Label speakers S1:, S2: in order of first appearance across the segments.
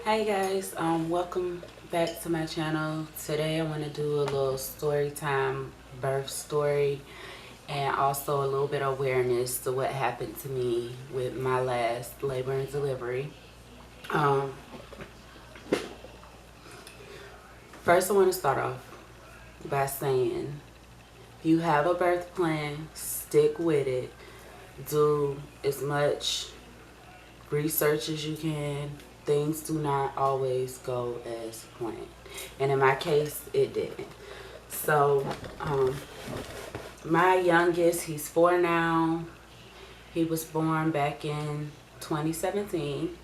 S1: Hi guys, welcome back to my channel. Today I want to do a little story time birth story and also a little bit of awareness to what happened to me with my last labor and delivery. Um, First I want to start off by saying if you have a birth plan, stick with it. Do as much research as you can. Things do not always go as planned, and in my case it didn't. So my youngest, he's 4 now. He was born back in 2017.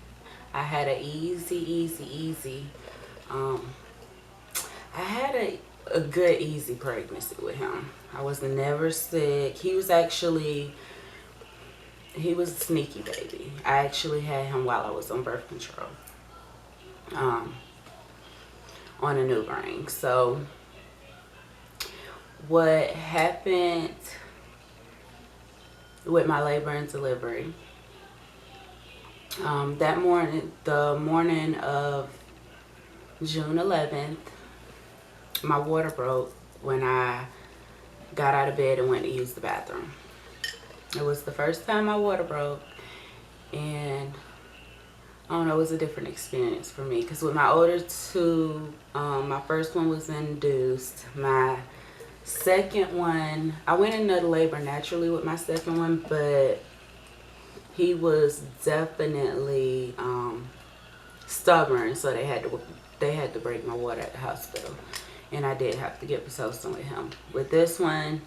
S1: I had a easy um I had a good easy pregnancy with him. I was never sick. He was a sneaky baby. I actually had him while I was on birth control, um, on a new ring. So what happened with my labor and delivery, that morning, the morning of June 11th, my water broke when I got out of bed and went to use the bathroom. It was the first time my water broke, and I don't know, it was a different experience for me because with my older two, my first one was induced. My second one, I went into labor naturally with my second one, but he was definitely stubborn, so they had to break my water at the hospital, and I did have to get Pitocin with him. With this one,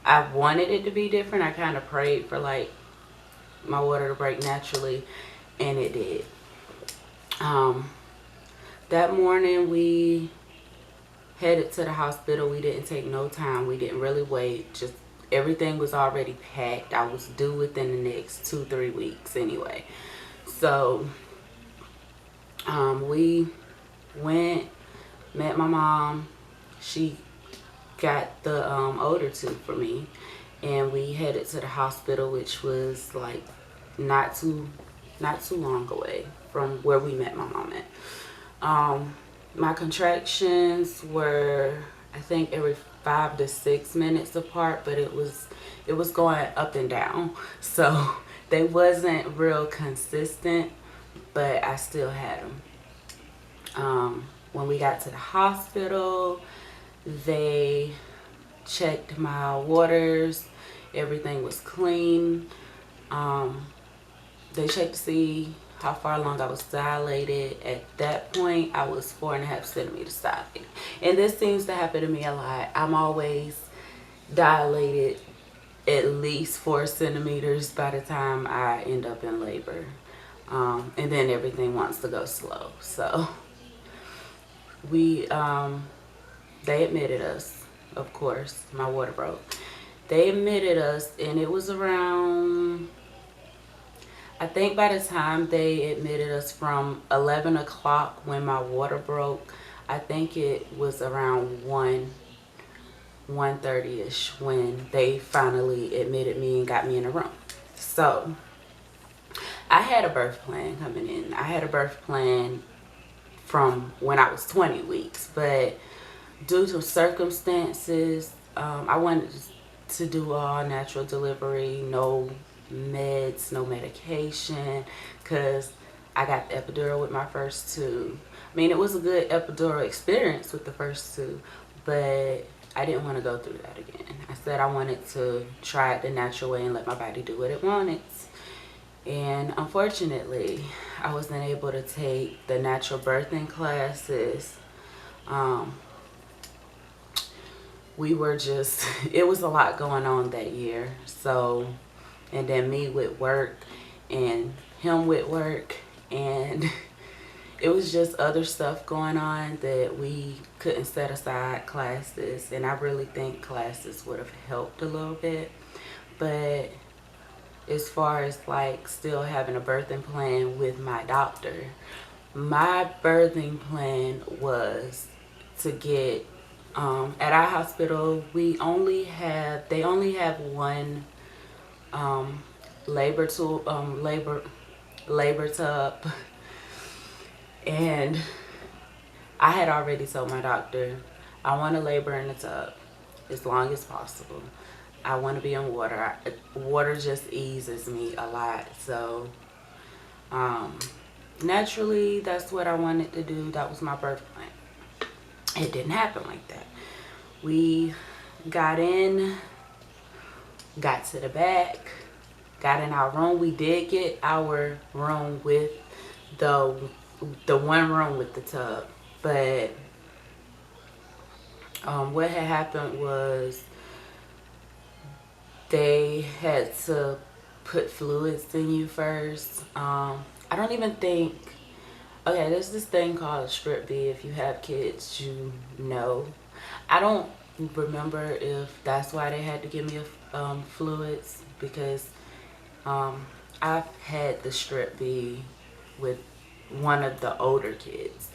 S1: I wanted it to be different. I kind of prayed for like my water to break naturally, and it did. That morning we headed to the hospital. We didn't take no time. We didn't really wait. Just everything was already packed. I was due within the next 2-3 weeks anyway. So we went, met my mom. She got the older two for me, and we headed to the hospital, which was like not too long away from where we met my mom at. My contractions were, I think, every 5 to 6 minutes apart, but it was going up and down, so they wasn't real consistent, but I still had them. When we got to the hospital, they checked my waters. Everything was clean. They checked to see how far along I was dilated. At that point, I was 4.5 centimeters dilated. And this seems to happen to me a lot. I'm always dilated at least 4 centimeters by the time I end up in labor. And then everything wants to go slow. So they admitted us, of course. My water broke. They admitted us, and it was around, I think by the time they admitted us from 11 o'clock when my water broke, I think it was around 1:30ish when they finally admitted me and got me in a room. So I had a birth plan coming in. I had a birth plan from when I was 20 weeks, but due to circumstances, I wanted to do all natural delivery, no meds, no medication, because I got the epidural with my first two. I mean, it was a good epidural experience with the first two, but I didn't want to go through that again. I said I wanted to try it the natural way and let my body do what it wanted. And unfortunately, I wasn't able to take the natural birthing classes. We were just, it was a lot going on that year. So, and then me with work and him with work, and it was just other stuff going on that we couldn't set aside classes. And I really think classes would have helped a little bit. But as far as like still having a birthing plan with my doctor, my birthing plan was to get, at our hospital, they only have one labor tub, And I had already told my doctor, I want to labor in the tub as long as possible. I want to be in water. Water just eases me a lot. So naturally, that's what I wanted to do. That was my birth plan. It didn't happen like that. We got in, got to the back, got in our room. We did get our room with the one room with the tub, but what had happened was they had to put fluids in you first. I don't even think, okay, there's this thing called strip B. If you have kids, you know. I don't remember if that's why they had to give me fluids, because I've had the strip B with one of the older kids.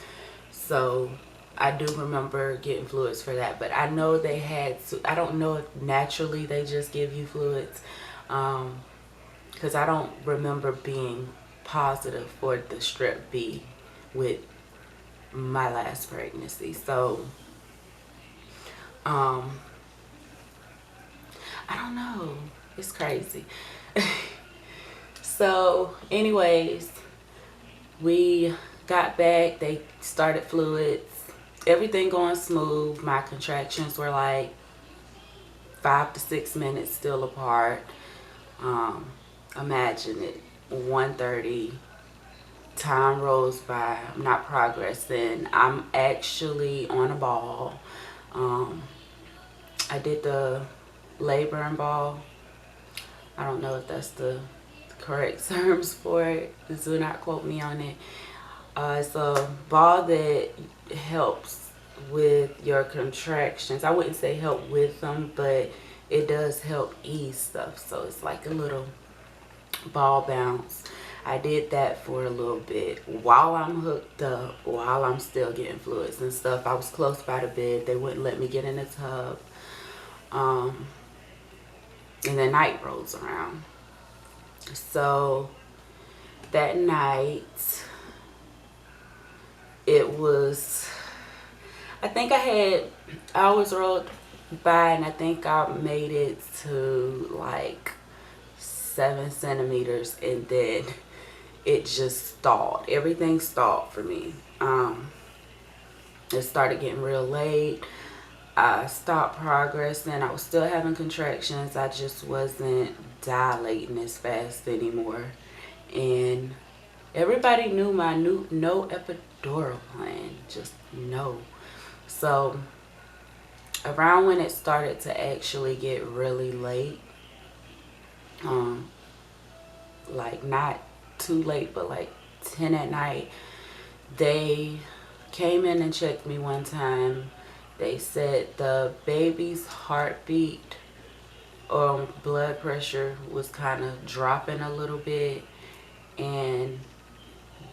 S1: So I do remember getting fluids for that, but I know they had to. I don't know if naturally they just give you fluids, because I don't remember being positive for the strep B with my last pregnancy. So I don't know, it's crazy. So anyways, we got back, they started fluids, everything going smooth. My contractions were like 5 to 6 minutes still apart. Imagine it, 1:30, time rolls by, I'm not progressing, I'm actually on a ball. I did the labor and ball. I don't know if that's the correct terms for it, do not quote me on it. It's a ball that helps with your contractions. I wouldn't say help with them, but it does help ease stuff. So it's like a little ball bounce. I did that for a little bit while I'm hooked up, while I'm still getting fluids and stuff. I was close by the bed. They wouldn't let me get in the tub. And then night rolls around. So that night, it was, I think I was rolled by, and I think I made it to like 7 centimeters, and then it just stalled. Everything stalled for me. It started getting real late. I stopped progressing. I was still having contractions. I just wasn't dilating as fast anymore. And everybody knew my no epidural plan. Just no. So around when it started to actually get really late, like not too late, but like 10 at night, they came in and checked me one time. They said the baby's heartbeat or blood pressure was kind of dropping a little bit, and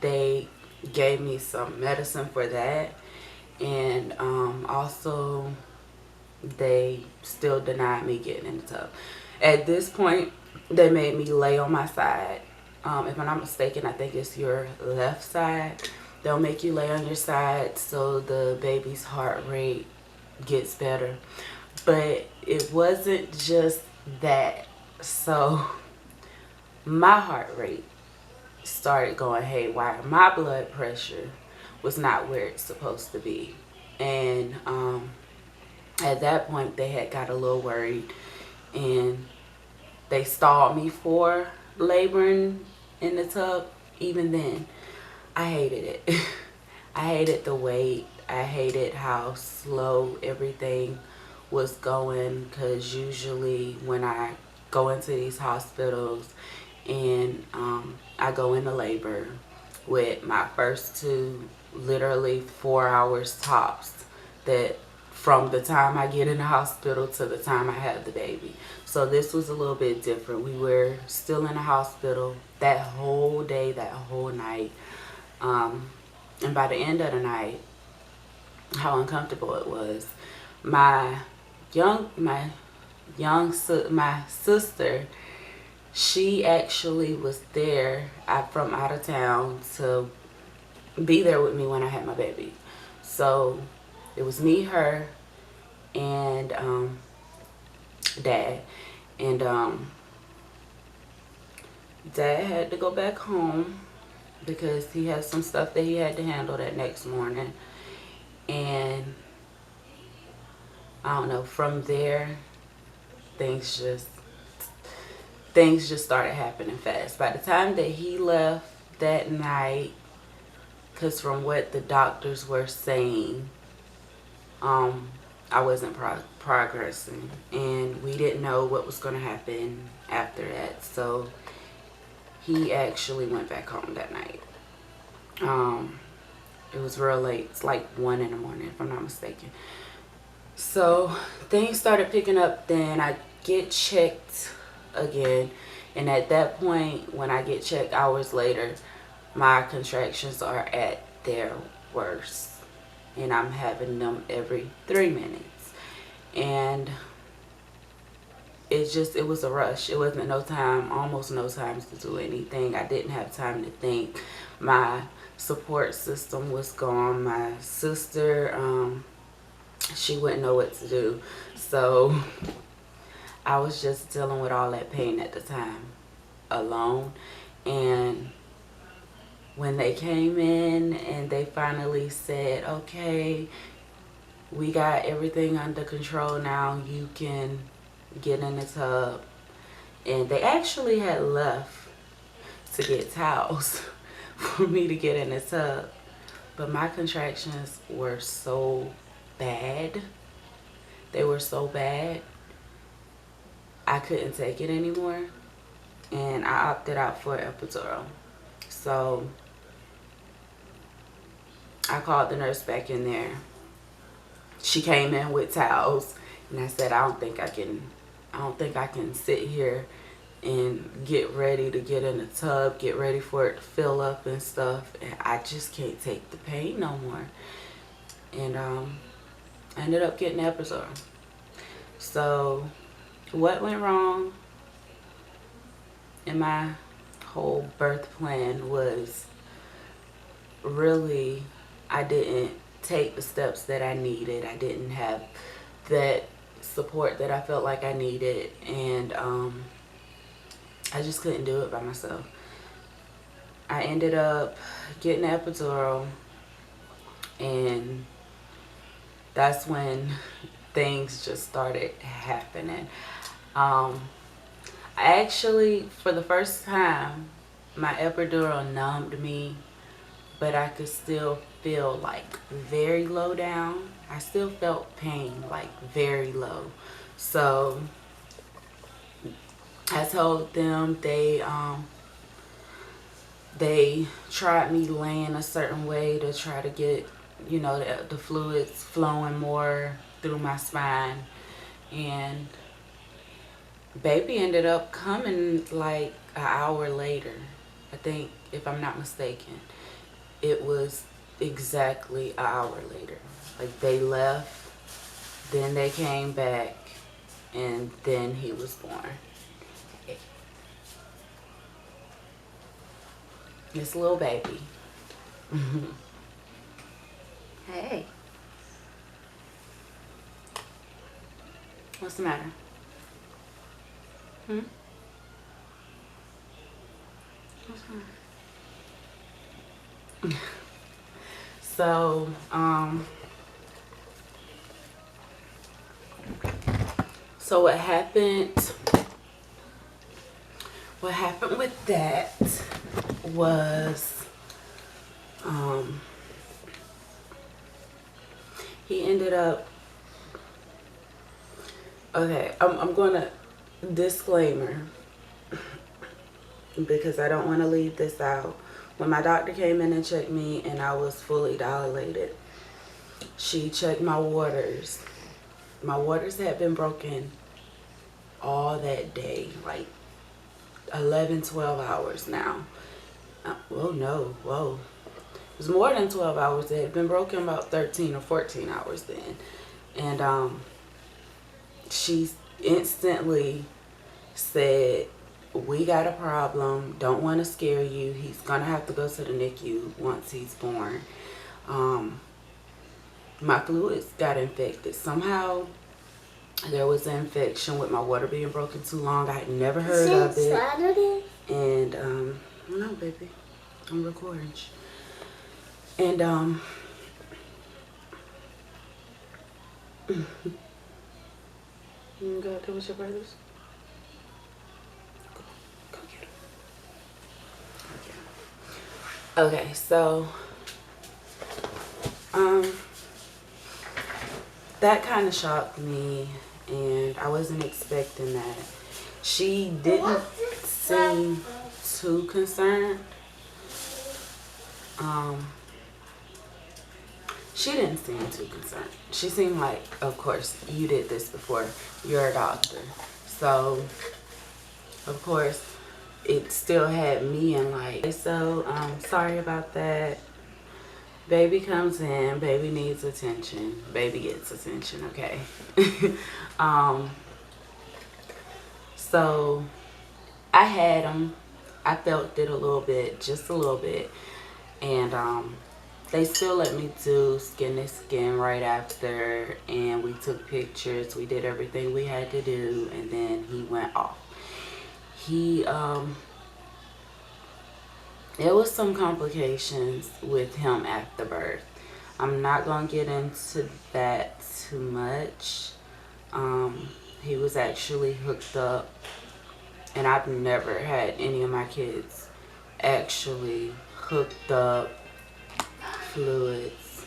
S1: they gave me some medicine for that. And also they still denied me getting in the tub. At this point, they made me lay on my side. If I'm not mistaken, I think it's your left side. They'll make you lay on your side so the baby's heart rate gets better. But it wasn't just that. So my heart rate started going haywire. My blood pressure was not where it's supposed to be. And at that point, they had got a little worried, and they stalled me for laboring in the tub. Even then, I hated it. I hated the wait. I hated how slow everything was going, because usually when I go into these hospitals and I go into labor with my first two, literally 4 hours tops, that from the time I get in the hospital to the time I have the baby. So this was a little bit different. We were still in the hospital that whole day, that whole night. And by the end of the night, how uncomfortable it was. My sister, she actually was there from out of town to be there with me when I had my baby. So it was me, her, and Dad. And Dad had to go back home because he had some stuff that he had to handle that next morning. And I don't know, from there, things just started happening fast. By the time that he left that night, because from what the doctors were saying, I wasn't progressing, and we didn't know what was going to happen after that. So he actually went back home that night. It was real late. It's like 1 in the morning, if I'm not mistaken. So things started picking up. Then I get checked again, and at that point, when I get checked hours later, my contractions are at their worst, and I'm having them every 3 minutes. And it was a rush. It wasn't almost no time to do anything. I didn't have time to think. My support system was gone. My sister, she wouldn't know what to do. So I was just dealing with all that pain at the time alone. And when they came in and they finally said, okay, we got everything under control now, you can get in the tub. And they actually had left to get towels for me to get in the tub. But my contractions were so bad. They were so bad. I couldn't take it anymore. And I opted out for epidural. So I called the nurse back in there. She came in with towels, and I said, I don't think I can sit here and get ready to get in the tub, get ready for it to fill up and stuff, and I just can't take the pain no more. And I ended up getting epidural. So what went wrong in my whole birth plan was really, I didn't take the steps that I needed. I didn't have that support that I felt like I needed, and I just couldn't do it by myself. I ended up getting an epidural, and that's when things just started happening. I actually, for the first time, my epidural numbed me, but I could still feel like very low down. I still felt pain, like very low. So I told them they tried me laying a certain way to try to get, you know, the fluids flowing more through my spine. And baby ended up coming like an hour later. I think, if I'm not mistaken, it was exactly an hour later. Like, they left, then they came back, and then he was born. This little baby. Hey. What's the matter? What's the matter? So what happened with that was, he ended up, okay, I'm gonna, disclaimer, because I don't want to leave this out. When my doctor came in and checked me and I was fully dilated, she checked my waters. My waters had been broken all that day, like 11, 12 hours now. Whoa. It was more than 12 hours. It had been broken about 13 or 14 hours then. And she instantly said, we got a problem. Don't want to scare you. He's going to have to go to the NICU once he's born. My fluids got infected. Somehow there was an infection with my water being broken too long. I had never heard of it. Saturday? And, no, baby. I'm recording. And, you go there with your brothers? Go get them. Okay, so, that kind of shocked me, and I wasn't expecting that. She didn't seem too concerned. She didn't seem too concerned. She seemed like, of course, you did this before. You're a doctor. So, of course, it still had me in like, so, sorry about that. Baby comes in, baby needs attention. Baby gets attention, okay? So, I had him. I felt it a little bit, just a little bit. And, they still let me do skin to skin right after, and we took pictures. We did everything we had to do, and then he went off. There was some complications with him after birth. I'm not going to get into that too much. He was actually hooked up, and I've never had any of my kids actually hooked up fluids.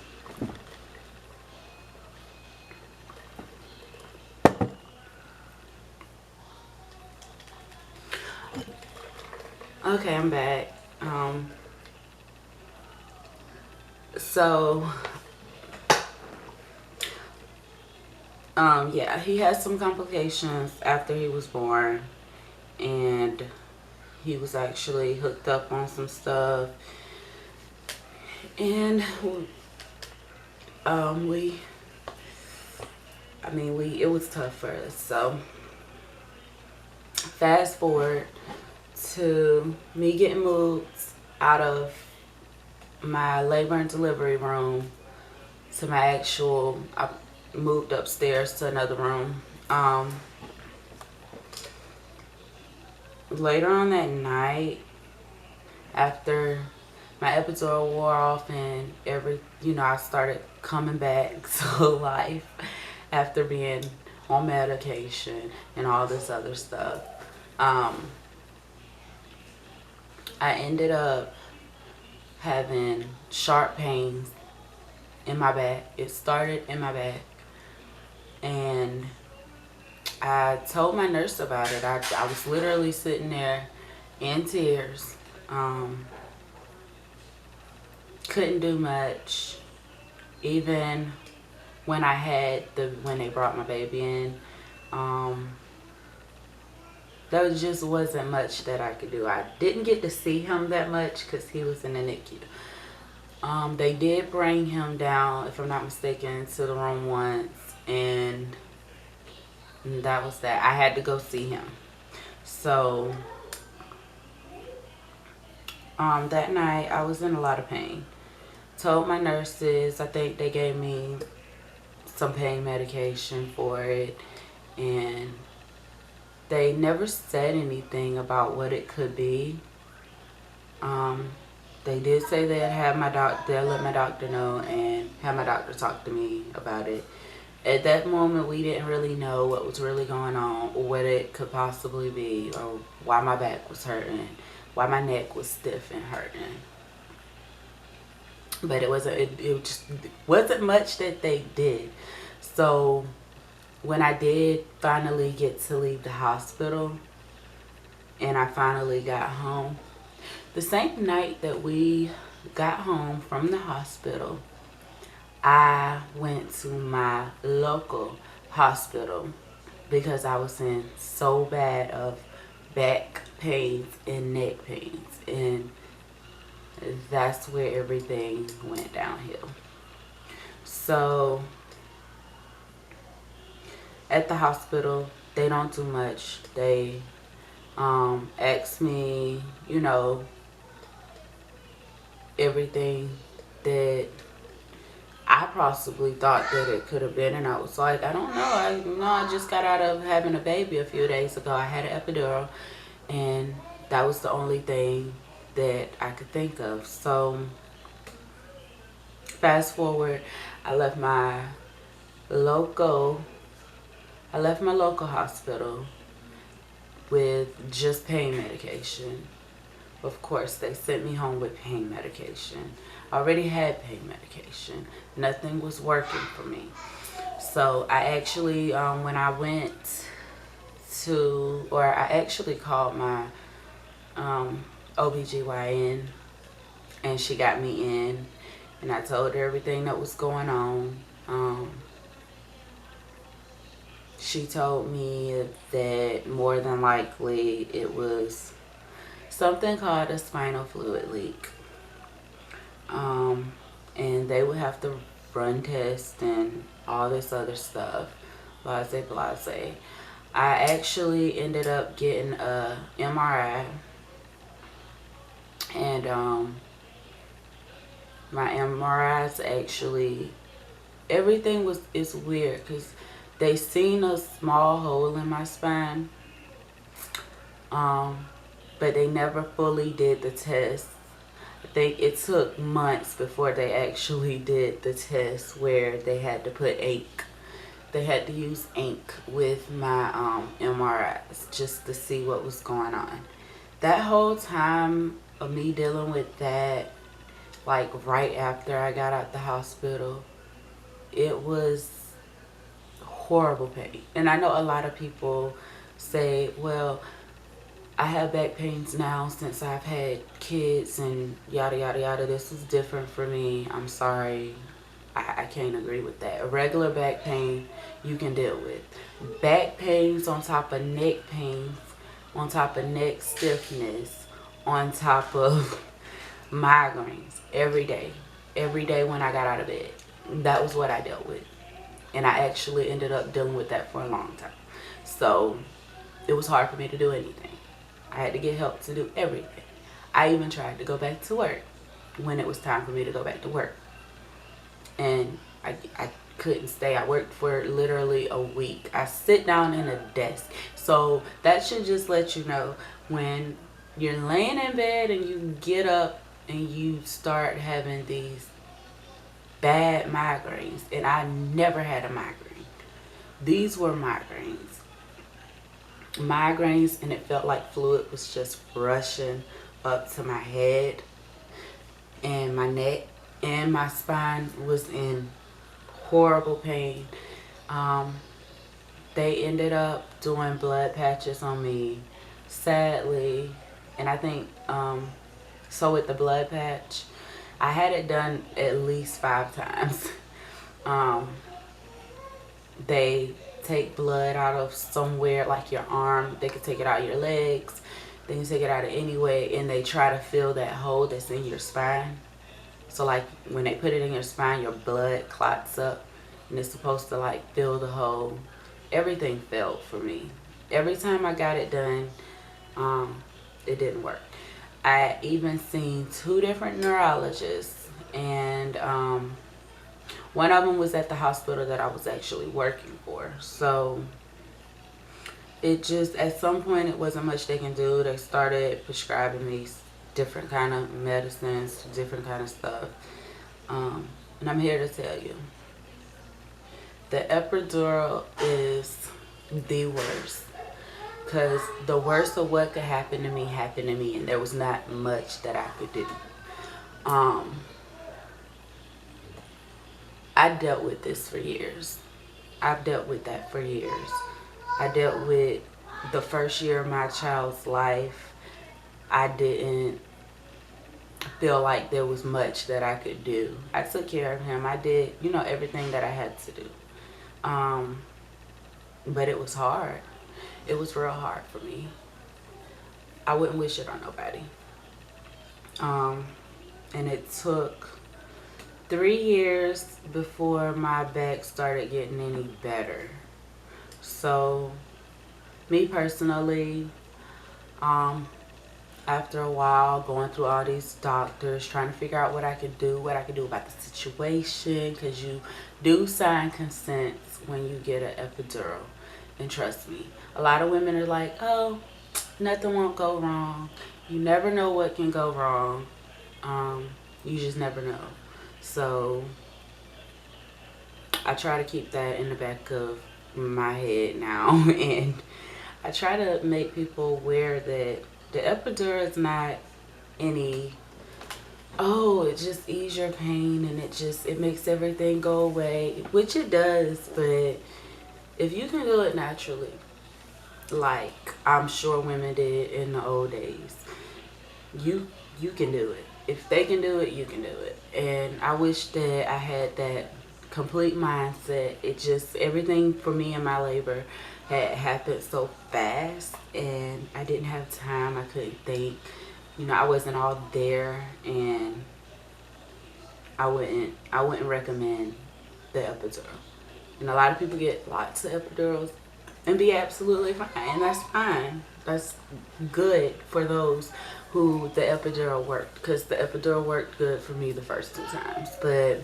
S1: Okay, I'm back. Yeah, he had some complications after he was born, and he was actually hooked up on some stuff, and it was tough for us. So fast forward to me getting moved out of my labor and delivery room to my actual, I moved upstairs to another room. Later on that night, after my epidural wore off and I started coming back to life after being on medication and all this other stuff, I ended up having sharp pains in my back. It started in my back, and I told my nurse about it. I was literally sitting there in tears. Couldn't do much. Even when when they brought my baby in, there just wasn't much that I could do. I didn't get to see him that much because he was in the NICU. They did bring him down, if I'm not mistaken, to the room once, and that was that. I had to go see him. So, that night, I was in a lot of pain. Told my nurses, I think they gave me some pain medication for it, and they never said anything about what it could be. They did say they'd let my doctor know and have my doctor talk to me about it. At that moment, we didn't really know what was really going on, or what it could possibly be, or why my back was hurting, why my neck was stiff and hurting. But it just wasn't much that they did. So when I did finally get to leave the hospital and I finally got home, the same night that we got home from the hospital, I went to my local hospital because I was in so bad of back pains and neck pains, and that's where everything went downhill. So at the hospital, they don't do much. They asked me, you know, everything that I possibly thought that it could have been, and I was like, I don't know. I just got out of having a baby a few days ago. I had an epidural, and that was the only thing that I could think of. So fast forward, I left my local hospital with just pain medication. Of course, they sent me home with pain medication. I already had pain medication. Nothing was working for me. So I actually, when I went to, or I actually called my OBGYN, and she got me in, and I told her everything that was going on. She told me that more than likely it was something called a spinal fluid leak. And they would have to run tests and all this other stuff. Blase, blase. I actually ended up getting a MRI. And my MRIs actually, everything is weird because they seen a small hole in my spine. But they never fully did the test. I think it took months before they actually did the test where they had to put ink. They had to use ink with my MRIs just to see what was going on. That whole time of me dealing with that, like right after I got out the hospital, it was horrible pain. And I know a lot of people say, well, I have back pains now since I've had kids and yada yada yada. This is different for me. I'm sorry. I can't agree with that. A regular back pain you can deal with. Back pains on top of neck pains, on top of neck stiffness, on top of migraines every day. Every day when I got out of bed. That was what I dealt with. And I actually ended up dealing with that for a long time. So it was hard for me to do anything. I had to get help to do everything. I even tried to go back to work when it was time for me to go back to work. And I couldn't stay. I worked for literally a week. I sit down in a desk. So that should just let you know, when you're laying in bed and you get up and you start having these bad migraines. And I never had a migraine. These were migraines, and it felt like fluid was just rushing up to my head, and my neck and my spine was in horrible pain. They ended up doing blood patches on me, sadly, and I think so with the blood patch, I had it done at least 5 times. They take blood out of somewhere, like your arm. They could take it out of your legs. They can take it out of anyway, and they try to fill that hole that's in your spine. So like when they put it in your spine, your blood clots up, and it's supposed to like fill the hole. Everything failed for me. Every time I got it done, it didn't work. I even seen 2 different neurologists, and one of them was at the hospital that I was actually working for. So it just, at some point, it wasn't much they can do. They started prescribing me different kind of medicines, different kind of stuff. And I'm here to tell you, the epidural is the worst. Because the worst of what could happen to me happened to me, and there was not much that I could do. I dealt with this for years. I've dealt with that for years. I dealt with the first year of my child's life. I didn't feel like there was much that I could do. I took care of him. I did, everything that I had to do. But it was hard. It was real hard for me. I wouldn't wish it on nobody. And it took 3 years before my back started getting any better. So, me personally, After a while, going through all these doctors, trying to figure out what I could do about the situation, because you do sign consents when you get an epidural. And trust me, a lot of women are like, oh, nothing won't go wrong. You never know what can go wrong. You just never know. So I try to keep that in the back of my head now. And I try to make people aware that the epidural is not any, oh, it just ease your pain and it makes everything go away, which it does. But if you can do it naturally, like I'm sure women did in the old days, you can do it. If they can do it, you can do it. And I wish that I had that complete mindset. It just, everything for me in my labor had happened so fast, and I didn't have time. I couldn't think. You know, I wasn't all there, and I wouldn't recommend the epidural. And a lot of people get lots of epidurals and be absolutely fine, and that's fine. That's good for those who the epidural worked, because the epidural worked good for me the first 2 times, but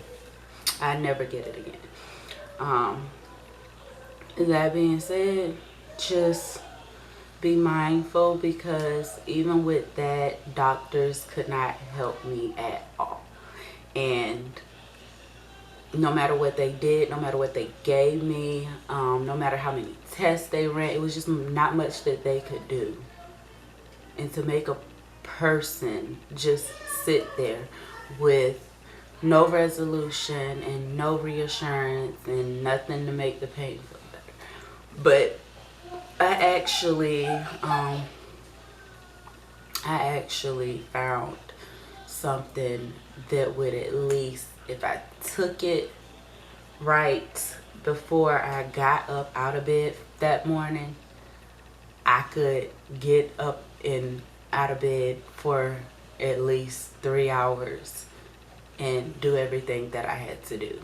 S1: I never get it again. That being said, just be mindful, because even with that, doctors could not help me at all. And no matter what they did, no matter what they gave me, no matter how many tests they ran, it was just not much that they could do. And to make a person just sit there with no resolution and no reassurance and nothing to make the pain feel better. But I actually found something that would, at least if I took it right before I got up out of bed that morning, I could get up and out of bed for at least 3 hours and do everything that I had to do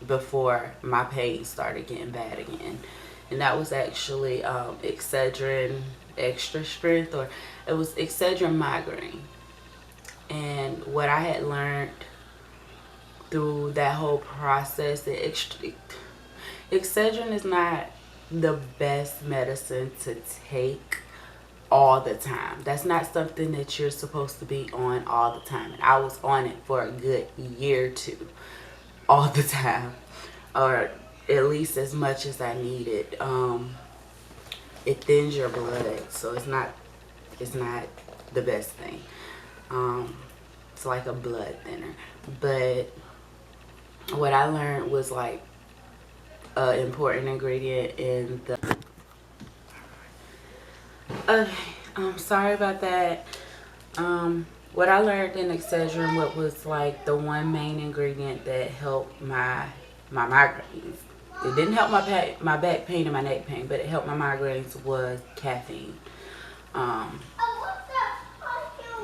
S1: before my pain started getting bad again. And that was actually Excedrin extra strength, or it was Excedrin migraine. And what I had learned through that whole process, Excedrin is not the best medicine to take all the time. That's not something that you're supposed to be on all the time. And I was on it for a good year or 2 all the time, or at least as much as I needed. It thins your blood, so it's not the best thing. It's like a blood thinner. But what I learned was like an important ingredient in the sorry about that. What I learned in Excedrin, what was like the one main ingredient that helped my migraines. It didn't help my back pain and my neck pain, but it helped my migraines, was caffeine.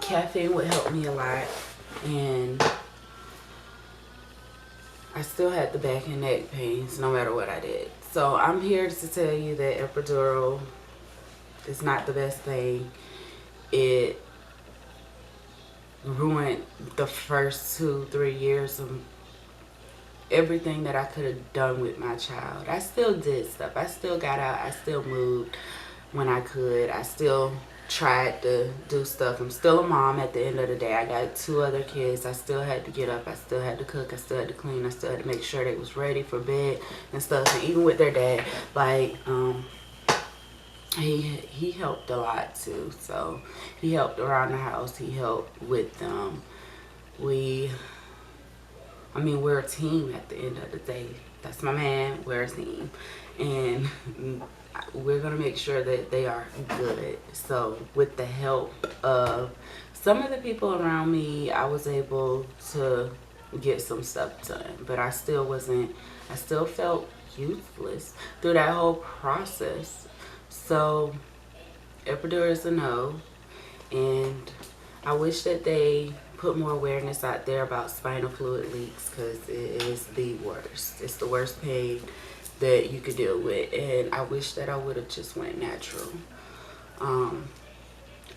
S1: Caffeine would help me a lot, and I still had the back and neck pains no matter what I did. So I'm here to tell you that epidural is not the best thing. It ruined the first 2-3 years of everything that I could have done with my child. I still did stuff. I still got out. I still moved when I could. I still tried to do stuff. I'm still a mom at the end of the day. I got 2 other kids. I still had to get up. I still had to cook. I still had to clean. I still had to make sure they was ready for bed and stuff. And even with their dad, like, he helped a lot too. So he helped around the house. He helped with them. We're a team at the end of the day. That's my man. We're a team. And we're going to make sure that they are good. So with the help of some of the people around me, I was able to get some stuff done. But I still felt useless through that whole process. So epidural is a no. And I wish that they put more awareness out there about spinal fluid leaks, because it is the worst. It's the worst pain that you could deal with, and I wish that I would have just went natural.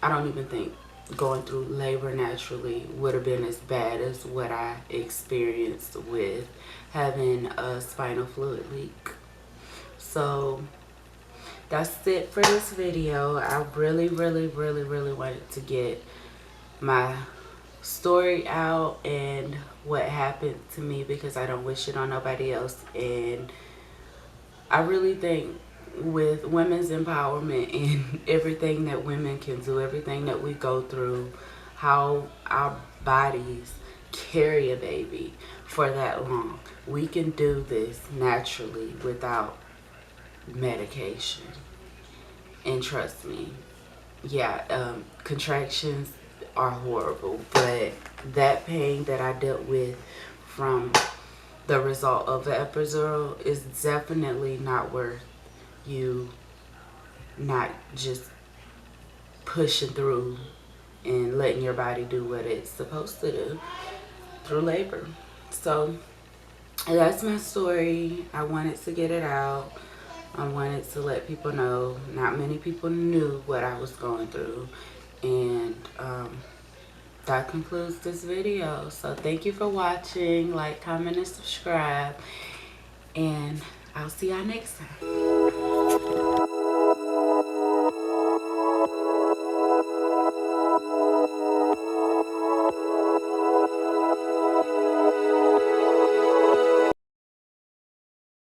S1: I don't even think going through labor naturally would have been as bad as what I experienced with having a spinal fluid leak. So that's it for this video. I really wanted to get my story out and what happened to me, because I don't wish it on nobody else. And I really think with women's empowerment and everything that women can do, everything that we go through, how our bodies carry a baby for that long, we can do this naturally without medication. And trust me, yeah, contractions are horrible, but that pain that I dealt with from the result of the epidural is definitely not worth you not just pushing through and letting your body do what it's supposed to do through labor. So that's my story. I wanted to get it out. I wanted to let people know. Not many people knew what I was going through. And that concludes this video. So thank you for watching. Like, comment, and subscribe. And I'll see y'all next time.